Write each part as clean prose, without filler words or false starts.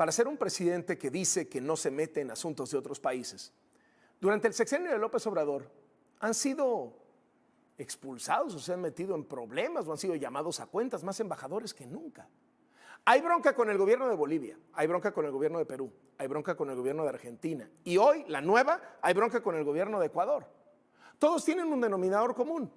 para ser un presidente que dice que no se mete en asuntos de otros países, durante el sexenio de López Obrador han sido expulsados o se han metido en problemas o han sido llamados a cuentas más embajadores que nunca. Hay bronca con el gobierno de Bolivia, hay bronca con el gobierno de Perú, hay bronca con el gobierno de Argentina y hoy, la nueva, hay bronca con el gobierno de Ecuador. Todos tienen un denominador común: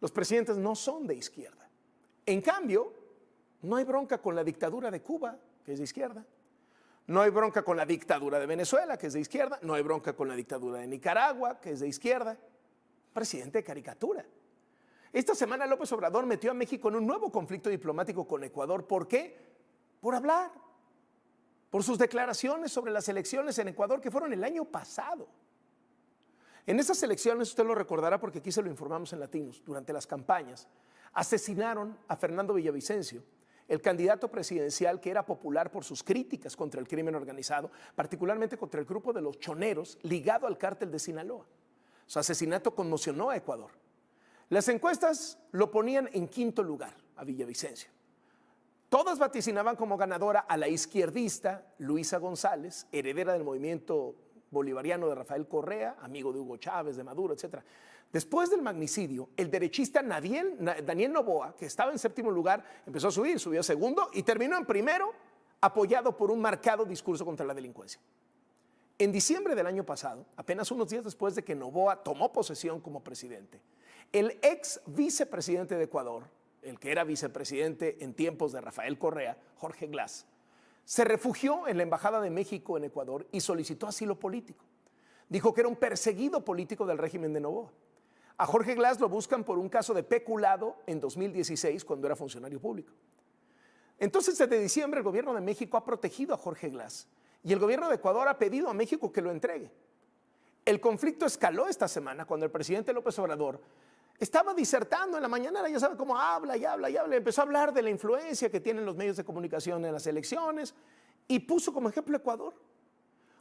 los presidentes no son de izquierda. En cambio, no hay bronca con la dictadura de Cuba, que es de izquierda. No hay bronca con la dictadura de Venezuela, que es de izquierda. No hay bronca con la dictadura de Nicaragua, que es de izquierda. Presidente de caricatura. Esta semana López Obrador metió a México en un nuevo conflicto diplomático con Ecuador. ¿Por qué? Por hablar. Por sus declaraciones sobre las elecciones en Ecuador que fueron el año pasado. En esas elecciones, usted lo recordará porque aquí se lo informamos en Latinos, durante las campañas, asesinaron a Fernando Villavicencio, el candidato presidencial que era popular por sus críticas contra el crimen organizado, particularmente contra el grupo de los choneros ligado al cártel de Sinaloa. Su asesinato conmocionó a Ecuador. Las encuestas lo ponían en quinto lugar a Villavicencio. Todas vaticinaban como ganadora a la izquierdista Luisa González, heredera del movimiento bolivariano de Rafael Correa, amigo de Hugo Chávez, de Maduro, etc. Después del magnicidio, el derechista Daniel Noboa, que estaba en séptimo lugar, empezó a subir, subió a segundo y terminó en primero, apoyado por un marcado discurso contra la delincuencia. En diciembre del año pasado, apenas unos días después de que Noboa tomó posesión como presidente, el ex vicepresidente de Ecuador, el que era vicepresidente en tiempos de Rafael Correa, Jorge Glass, se refugió en la Embajada de México en Ecuador y solicitó asilo político. Dijo que era un perseguido político del régimen de Noboa. A Jorge Glass lo buscan por un caso de peculado en 2016, cuando era funcionario público. Entonces, desde diciembre, el gobierno de México ha protegido a Jorge Glass y el gobierno de Ecuador ha pedido a México que lo entregue. El conflicto escaló esta semana cuando el presidente López Obrador estaba disertando en la mañanera, ya sabe cómo habla y habla y habla, empezó a hablar de la influencia que tienen los medios de comunicación en las elecciones y puso como ejemplo Ecuador.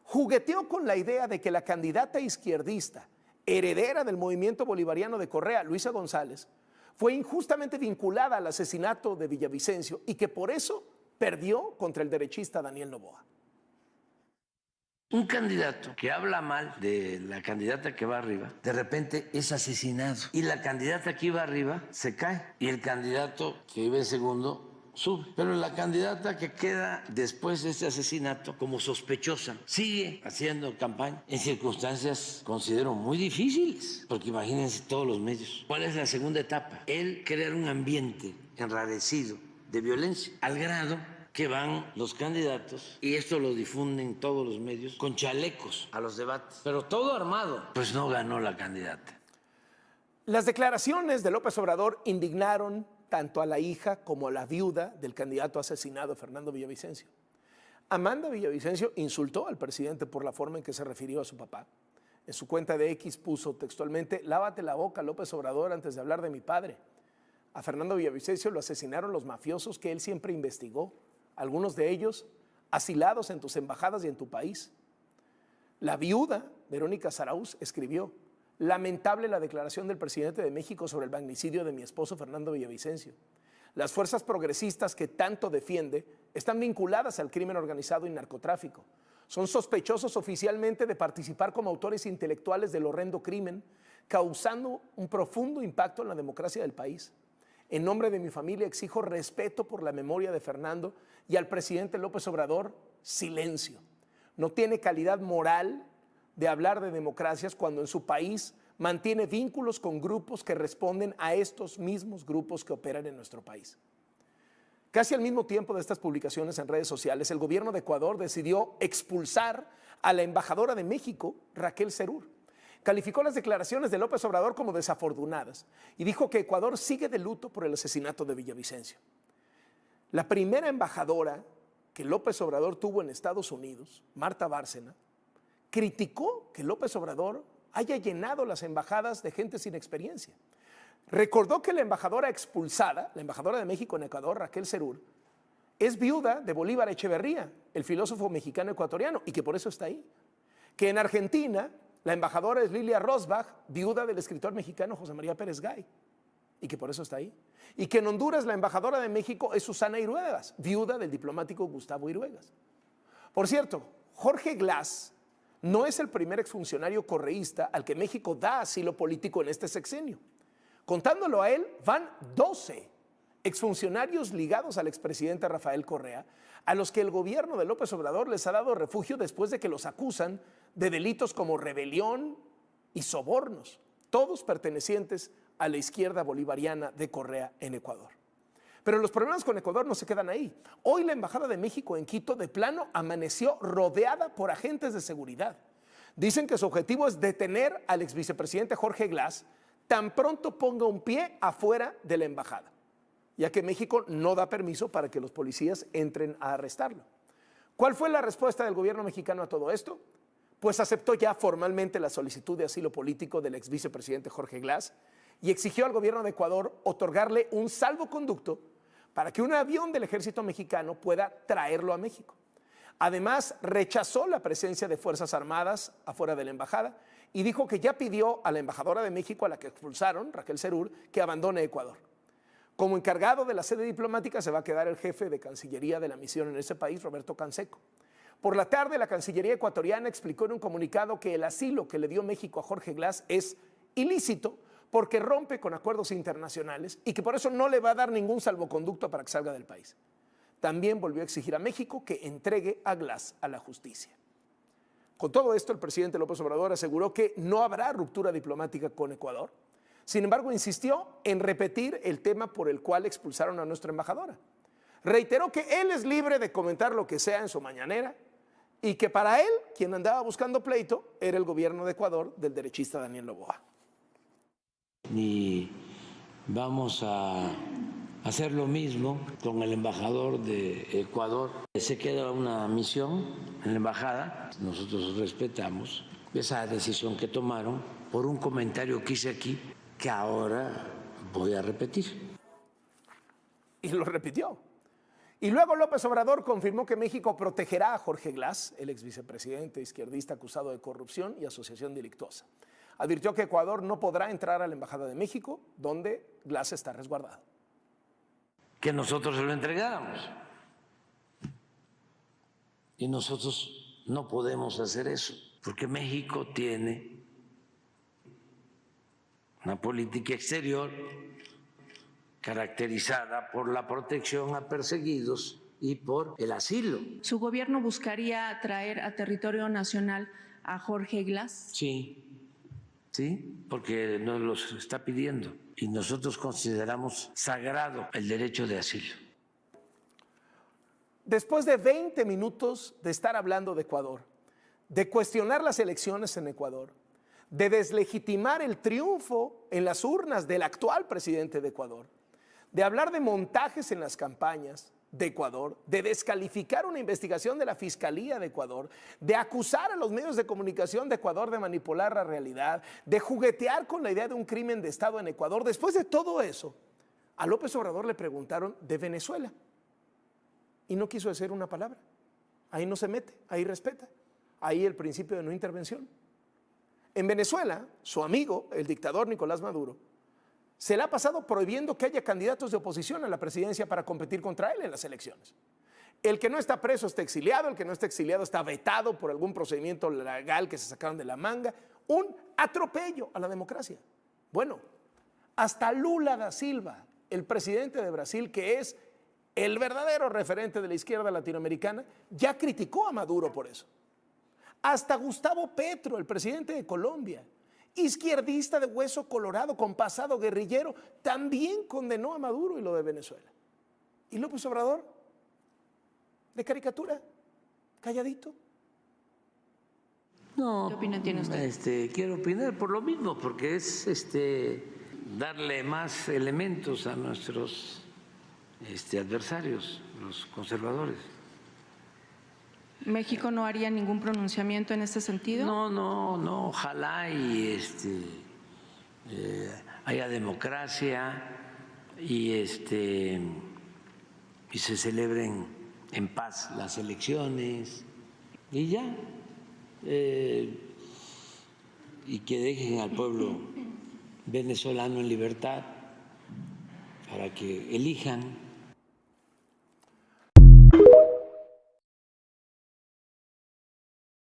Jugueteó con la idea de que la candidata izquierdista, heredera del movimiento bolivariano de Correa, Luisa González, fue injustamente vinculada al asesinato de Villavicencio y que por eso perdió contra el derechista Daniel Noboa. Un candidato que habla mal de la candidata que va arriba, de repente es asesinado. Y la candidata que iba arriba se cae. Y el candidato que iba en segundo sube. Pero la candidata que queda después de este asesinato como sospechosa sigue haciendo campaña en circunstancias, considero, muy difíciles. Porque imagínense todos los medios. ¿Cuál es la segunda etapa? El crear un ambiente enrarecido de violencia, al grado que van los candidatos, y esto lo difunden todos los medios, con chalecos a los debates, pero todo armado. Pues no ganó la candidata. Las declaraciones de López Obrador indignaron tanto a la hija como a la viuda del candidato asesinado, Fernando Villavicencio. Amanda Villavicencio insultó al presidente por la forma en que se refirió a su papá. En su cuenta de X puso textualmente: lávate la boca, López Obrador, antes de hablar de mi padre. A Fernando Villavicencio lo asesinaron los mafiosos que él siempre investigó, algunos de ellos asilados en tus embajadas y en tu país. La viuda, Verónica Zarauz, escribió: lamentable la declaración del presidente de México sobre el magnicidio de mi esposo Fernando Villavicencio. Las fuerzas progresistas que tanto defiende están vinculadas al crimen organizado y narcotráfico. Son sospechosos oficialmente de participar como autores intelectuales del horrendo crimen, causando un profundo impacto en la democracia del país. En nombre de mi familia exijo respeto por la memoria de Fernando y al presidente López Obrador, silencio. No tiene calidad moral de hablar de democracias cuando en su país mantiene vínculos con grupos que responden a estos mismos grupos que operan en nuestro país. Casi al mismo tiempo de estas publicaciones en redes sociales, el gobierno de Ecuador decidió expulsar a la embajadora de México, Raquel Serur. Calificó las declaraciones de López Obrador como desafortunadas y dijo que Ecuador sigue de luto por el asesinato de Villavicencio. La primera embajadora que López Obrador tuvo en Estados Unidos, Marta Bárcena, criticó que López Obrador haya llenado las embajadas de gente sin experiencia. Recordó que la embajadora expulsada, la embajadora de México en Ecuador, Raquel Serur, es viuda de Bolívar Echeverría, el filósofo mexicano ecuatoriano, y que por eso está ahí. Que en Argentina la embajadora es Lilia Rosbach, viuda del escritor mexicano José María Pérez Gay, y que por eso está ahí. Y que en Honduras la embajadora de México es Susana Iruegas, viuda del diplomático Gustavo Iruegas. Por cierto, Jorge Glass no es el primer exfuncionario correísta al que México da asilo político en este sexenio. Contándolo a él, van 12 exfuncionarios ligados al expresidente Rafael Correa, a los que el gobierno de López Obrador les ha dado refugio después de que los acusan de delitos como rebelión y sobornos, todos pertenecientes a la izquierda bolivariana de Correa en Ecuador. Pero los problemas con Ecuador no se quedan ahí. Hoy la Embajada de México en Quito de plano amaneció rodeada por agentes de seguridad. Dicen que su objetivo es detener al exvicepresidente Jorge Glass tan pronto ponga un pie afuera de la embajada, ya que México no da permiso para que los policías entren a arrestarlo. ¿Cuál fue la respuesta del gobierno mexicano a todo esto? Pues aceptó ya formalmente la solicitud de asilo político del exvicepresidente Jorge Glass y exigió al gobierno de Ecuador otorgarle un salvoconducto para que un avión del ejército mexicano pueda traerlo a México. Además, rechazó la presencia de Fuerzas Armadas afuera de la embajada y dijo que ya pidió a la embajadora de México, a la que expulsaron, Raquel Serur, que abandone Ecuador. Como encargado de la sede diplomática se va a quedar el jefe de Cancillería de la misión en ese país, Roberto Canseco. Por la tarde, la Cancillería ecuatoriana explicó en un comunicado que el asilo que le dio México a Jorge Glass es ilícito porque rompe con acuerdos internacionales y que por eso no le va a dar ningún salvoconducto para que salga del país. También volvió a exigir a México que entregue a Glass a la justicia. Con todo esto, el presidente López Obrador aseguró que no habrá ruptura diplomática con Ecuador. Sin embargo, insistió en repetir el tema por el cual expulsaron a nuestra embajadora. Reiteró que él es libre de comentar lo que sea en su mañanera y que para él, quien andaba buscando pleito, era el gobierno de Ecuador del derechista Daniel Noboa. Y vamos a hacer lo mismo con el embajador de Ecuador. Se queda una misión en la embajada, nosotros respetamos esa decisión que tomaron por un comentario que hice aquí que ahora voy a repetir. Y lo repitió. Y luego López Obrador confirmó que México protegerá a Jorge Glass, el ex vicepresidente izquierdista acusado de corrupción y asociación delictuosa. Advirtió que Ecuador no podrá entrar a la Embajada de México, donde Glass está resguardado. Que nosotros se lo entregáramos. Y nosotros no podemos hacer eso, porque México tiene una política exterior caracterizada por la protección a perseguidos y por el asilo. ¿Su gobierno buscaría traer a territorio nacional a Jorge Glass? Sí, porque nos los está pidiendo y nosotros consideramos sagrado el derecho de asilo. Después de 20 minutos de estar hablando de Ecuador, de cuestionar las elecciones en Ecuador, de deslegitimar el triunfo en las urnas del actual presidente de Ecuador, de hablar de montajes en las campañas de Ecuador, de descalificar una investigación de la Fiscalía de Ecuador, de acusar a los medios de comunicación de Ecuador de manipular la realidad, de juguetear con la idea de un crimen de Estado en Ecuador. Después de todo eso, a López Obrador le preguntaron de Venezuela y no quiso decir una palabra. Ahí no se mete, ahí respeta, ahí el principio de no intervención. En Venezuela, su amigo, el dictador Nicolás Maduro, se le ha pasado prohibiendo que haya candidatos de oposición a la presidencia para competir contra él en las elecciones. El que no está preso está exiliado, el que no está exiliado está vetado por algún procedimiento legal que se sacaron de la manga. Un atropello a la democracia. Bueno, hasta Lula da Silva, el presidente de Brasil, que es el verdadero referente de la izquierda latinoamericana, ya criticó a Maduro por eso. Hasta Gustavo Petro, el presidente de Colombia, izquierdista de hueso colorado con pasado guerrillero, también condenó a Maduro y lo de Venezuela. ¿Y López Obrador? ¿De caricatura? ¿Calladito? No, ¿Qué opinión tiene usted? Quiero opinar por lo mismo, porque es darle más elementos a nuestros adversarios, los conservadores. ¿México no haría ningún pronunciamiento en este sentido? No, ojalá y haya democracia y se celebren en paz las elecciones y ya, y que dejen al pueblo venezolano en libertad para que elijan